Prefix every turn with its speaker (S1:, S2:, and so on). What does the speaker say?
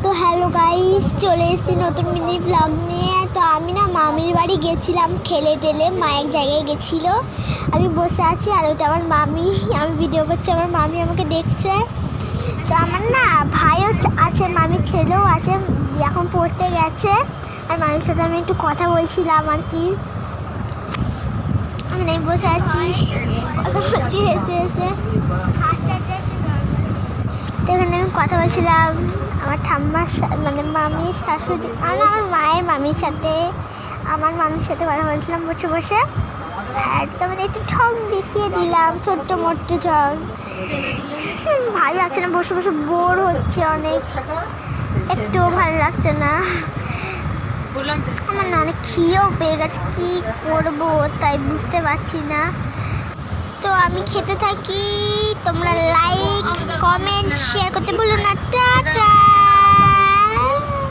S1: তো hello guys, চলে এসেছি নতুন মিনি ব্লগ নিয়ে। তো আমি না মামির বাড়ি গেছিলাম খেলে টেলে, মা এক জায়গায় গেছিলো, আমি বসে আছি আর ওটা আমার মামি, আমি ভিডিও করছি, আমার মামি আমাকে দেখছে। তো আমার না ভাইও আছে, মামির ছেলেও আছে, এখন পড়তে গেছে। আর মামির সাথে আমি একটু কথা বলছিলাম আর কি, আমি বসে আছি কথা বলছি হেসে হেসে। তো এখানে আমি কথা বলছিলাম আমার ঠাম্মার মানে মামির শাশুড়ি, আমার মায়ের মামির সাথে, আমার মামির সাথে কথা বলছিলাম বসে বসে। আর তোমাদের একটু ঠক দেখিয়ে দিলাম, ছোট্ট মোট্ট ঠক। ভালো লাগছে না, বসে বসে বোর হচ্ছে অনেক, একটুও ভালো লাগছে না। আমার না অনেক খিদেও পেয়ে গেছে, কী করবো তাই বুঝতে পারছি না। তো আমি খেতে থাকি, তোমরা লাইক কমেন্ট শেয়ার করতে ভুলো না। টাটা।